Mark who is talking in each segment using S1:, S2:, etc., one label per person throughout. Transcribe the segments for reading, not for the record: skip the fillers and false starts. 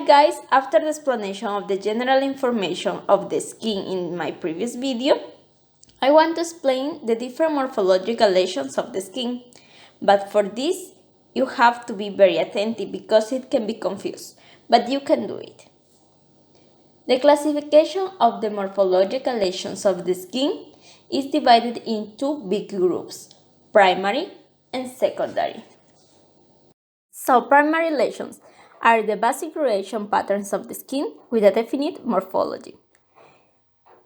S1: Hi guys, after the explanation of the general information of the skin in my previous video, I want to explain the different morphological lesions of the skin. But for this, you have to be very attentive because it can be confused, but you can do it. The classification of the morphological lesions of the skin is divided in two big groups, primary and secondary. So primary lesions are the basic coloration patterns of the skin with a definite morphology.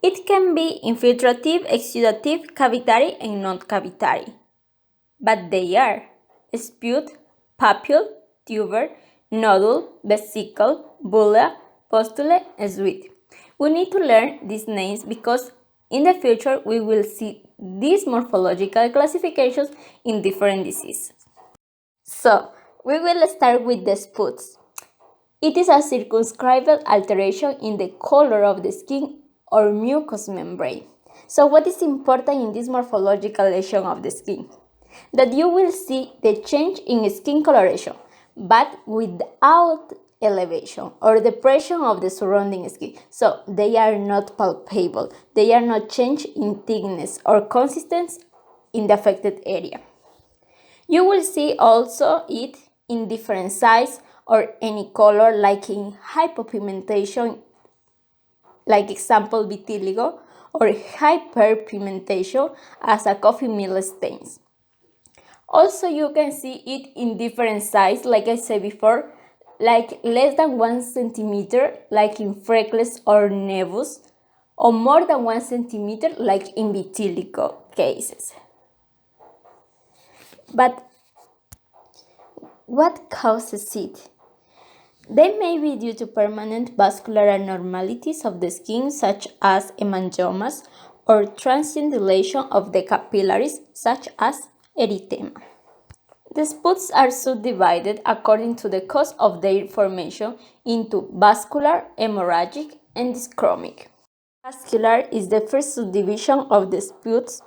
S1: It can be infiltrative, exudative, cavitary, and non-cavitary. But they are spute, papule, tuber, nodal, vesicle, bulla, pustule, and sweat. We need to learn these names because in the future we will see these morphological classifications in different diseases. So, we will start with the spots. It is a circumscribal alteration in the color of the skin or mucous membrane. So what is important in this morphological lesion of the skin? That you will see the change in skin coloration, but without elevation or depression of the surrounding skin. So they are not palpable. They are not change in thickness or consistency in the affected area. You will see also it in different size or any color, like in hypopigmentation, like example vitiligo, or hyperpigmentation as a coffee mill stains. Also you can see it in different size, like I said before, like less than 1 centimeter, like in freckles or nevus, or more than 1 centimeter, like in vitiligo cases. But what causes it? They may be due to permanent vascular abnormalities of the skin, such as hemangiomas, or transient dilation of the capillaries, such as erythema. The spots are subdivided according to the cause of their formation into vascular, hemorrhagic, and dyschromic. Vascular is the first subdivision of the spots,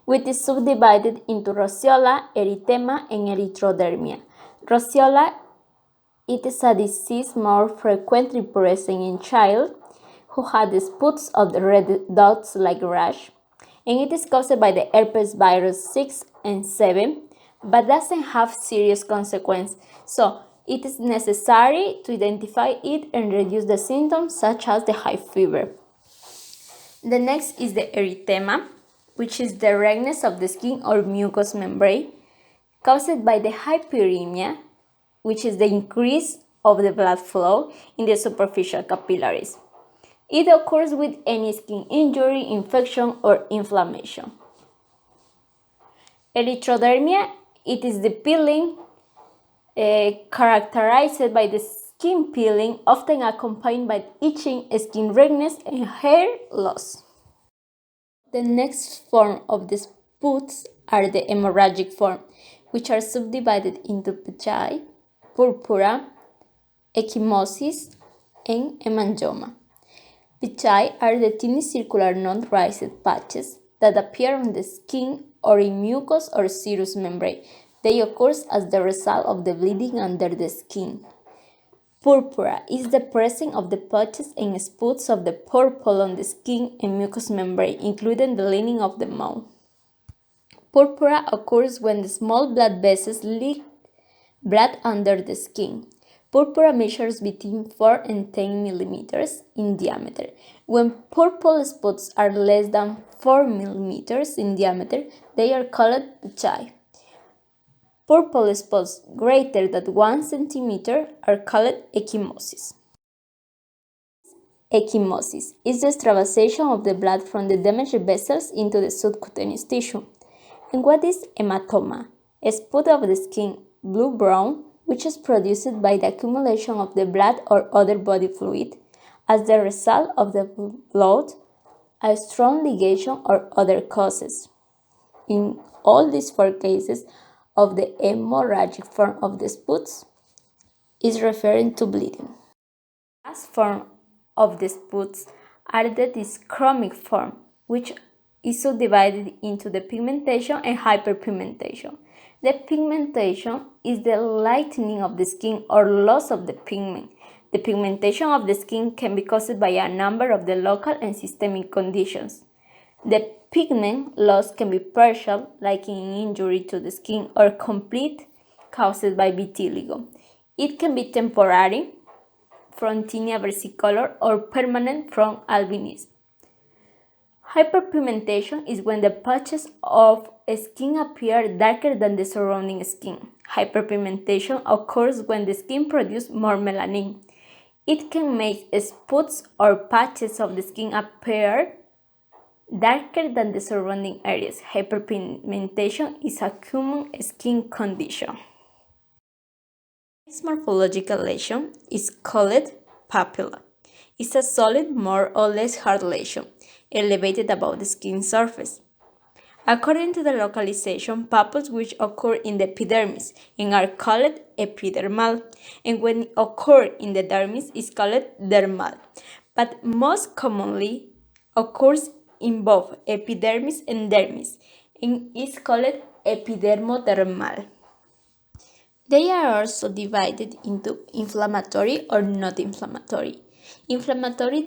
S1: which is subdivided into roseola, erythema, and erythrodermia. Roseola, it is a disease more frequently present in children who had the spots of the red dots like rash, and it is caused by the herpes virus 6 and 7, but doesn't have serious consequences. So it is necessary to identify it and reduce the symptoms such as the high fever. The next is the erythema, which is the redness of the skin or mucous membrane caused by the hyperemia, which is the increase of the blood flow in the superficial capillaries. It occurs with any skin injury, infection, or inflammation. Erythrodermia, it is the peeling characterized by the skin peeling, often accompanied by itching, skin redness, and hair loss. The next form of the spots are the hemorrhagic form, which are subdivided into Pigmentation, Porpora, Ecchymosis, and hemangioma. Pigmentation are the tiny circular non-raised patches that appear on the skin or in mucous or serous membrane. They occur as the result of the bleeding under the skin. Porpora is the presence of the patches and spots of the purple on the skin and mucous membrane, including the lining of the mouth. Porpora occurs when the small blood vessels leak blood under the skin. Porpora measures between 4 and 10 millimeters in diameter. When purple spots are less than 4 millimeters in diameter, they are called pigmentation. Purple spots greater than 1 centimeter are called ecchymosis. Ecchymosis is the extravasation of the blood from the damaged vessels into the subcutaneous tissue. And what is hematoma? A spot of the skin, blue-brown, which is produced by the accumulation of the blood or other body fluid as the result of the blood, a strong ligation, or other causes. In all these 4 cases of the hemorrhagic form of the spots is referring to bleeding. The last form of the spots are the dyschromic form, which is subdivided into the pigmentation and hyperpigmentation. The pigmentation is the lightening of the skin or loss of the pigment. The pigmentation of the skin can be caused by a number of the local and systemic conditions. The pigment loss can be partial, like in injury to the skin, or complete, caused by vitiligo. It can be temporary, from tinea versicolor, or permanent from albinism. Hyperpigmentation is when the patches of skin appear darker than the surrounding skin. Hyperpigmentation occurs when the skin produces more melanin. It can make spots or patches of the skin appear darker than the surrounding areas. Hyperpigmentation is a common skin condition. This morphological lesion is called papilla. It's a solid, more or less hard lesion, elevated above the skin surface. According to the localization, papules which occur in the epidermis and are called epidermal, and when occur in the dermis is called dermal, but most commonly occurs in both epidermis and dermis and is called epidermodermal. They are also divided into inflammatory or not inflammatory. Inflammatory,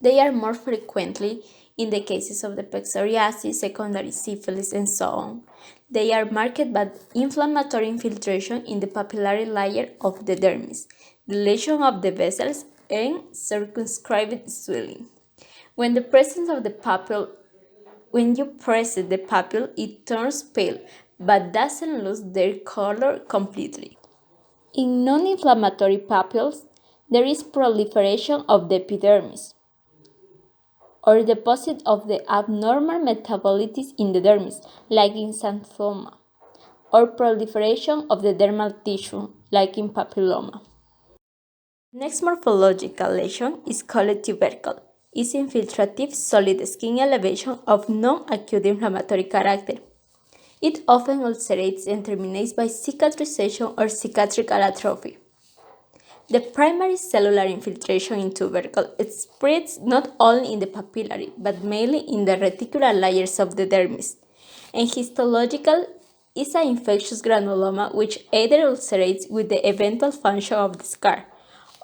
S1: they are more frequently in the cases of the psoriasis, secondary syphilis, and so on. They are marked by inflammatory infiltration in the papillary layer of the dermis, dilation of the vessels, and circumscribed swelling. When you press the papule, it turns pale, but doesn't lose their color completely. In non-inflammatory papules, there is proliferation of the epidermis, or deposit of the abnormal metabolites in the dermis, like in xanthoma, or proliferation of the dermal tissue, like in papilloma. Next morphological lesion is called tubercle. It's infiltrative solid skin elevation of non-acute inflammatory character. It often ulcerates and terminates by cicatrization or cicatrical atrophy. The primary cellular infiltration in tubercle spreads not only in the papillary, but mainly in the reticular layers of the dermis. And histological is an infectious granuloma which either ulcerates with the eventual function of the scar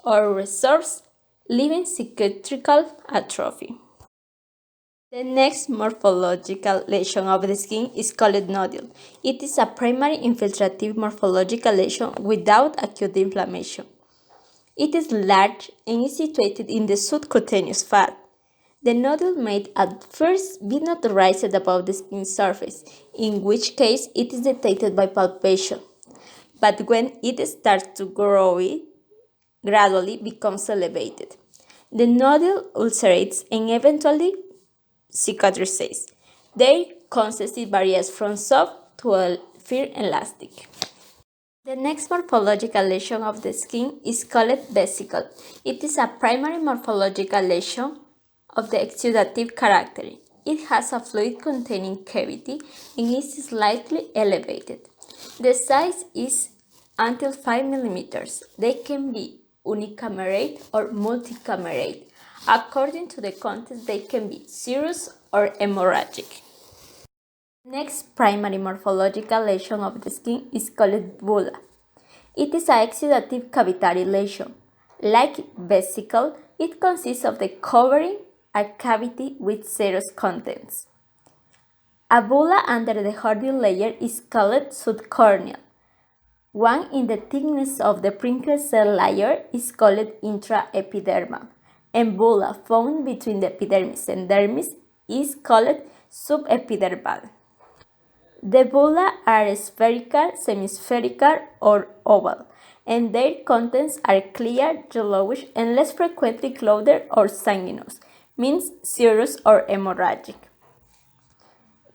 S1: or resorbs, leaving cicatrical atrophy. The next morphological lesion of the skin is called nodal. It is a primary infiltrative morphological lesion without acute inflammation. It is large and is situated in the subcutaneous fat. The nodal may at first be not raised above the skin surface, in which case it is detected by palpation. But when it starts to grow, it gradually becomes elevated. The nodal ulcerates and eventually cicatrizes. Their consistency varies from soft to firm elastic. The next morphological lesion of the skin is called vesicle. It is a primary morphological lesion of the exudative character. It has a fluid-containing cavity and is slightly elevated. The size is until 5 mm. They can be unicamerate or multicamerate. According to the context, they can be serous or hemorrhagic. Next primary morphological lesion of the skin is called bulla. It is an exudative cavitary lesion. Like vesicle, it consists of the covering a cavity with serous contents. A bulla under the hardy layer is called subcorneal. One in the thickness of the prickle cell layer is called intraepidermal, and bulla found between the epidermis and dermis is called subepidermal. The bulla are spherical, semispherical, or oval, and their contents are clear, yellowish, and less frequently clotted or sanguineous, means serous or hemorrhagic.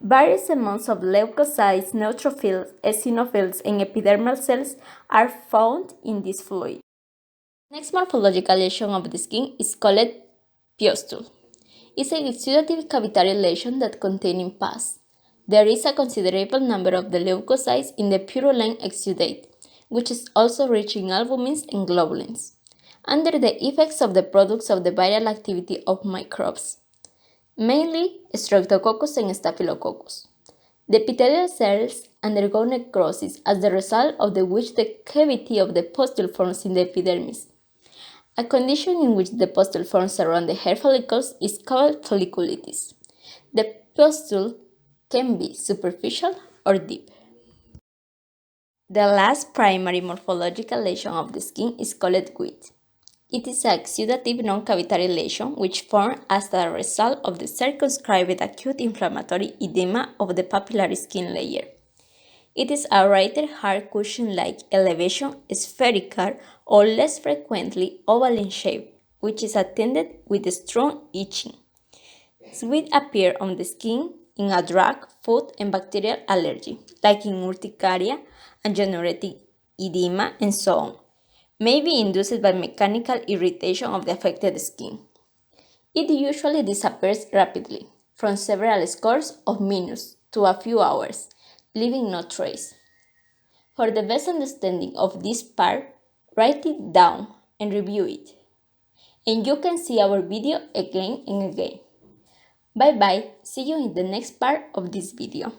S1: Various amounts of leukocytes, neutrophils, eosinophils, and epidermal cells are found in this fluid. Next morphological lesion of the skin is called pustule. It's an exudative cavitary lesion that contains pus. There is a considerable number of the leukocytes in the purulent exudate, which is also rich in albumins and globulins, under the effects of the products of the viral activity of microbes, mainly Streptococcus and Staphylococcus. The epithelial cells undergo necrosis as the result of which the cavity of the pustule forms in the epidermis. A condition in which the pustule forms around the hair follicles is called folliculitis. The pustule can be superficial or deep. The last primary morphological lesion of the skin is called width. It is a exudative non-cavitary lesion which forms as a result of the circumscribed acute inflammatory edema of the papillary skin layer. It is a rather hard cushion-like elevation, spherical or less frequently oval in shape, which is attended with strong itching. Sweat appear on the skin in a drug, food, and bacterial allergy, like in urticaria, angioneuritic edema, and so on, may be induced by mechanical irritation of the affected skin. It usually disappears rapidly, from several scores of minutes to a few hours, leaving no trace. For the best understanding of this part, write it down and review it. And you can see our video again and again. Bye bye, see you in the next part of this video.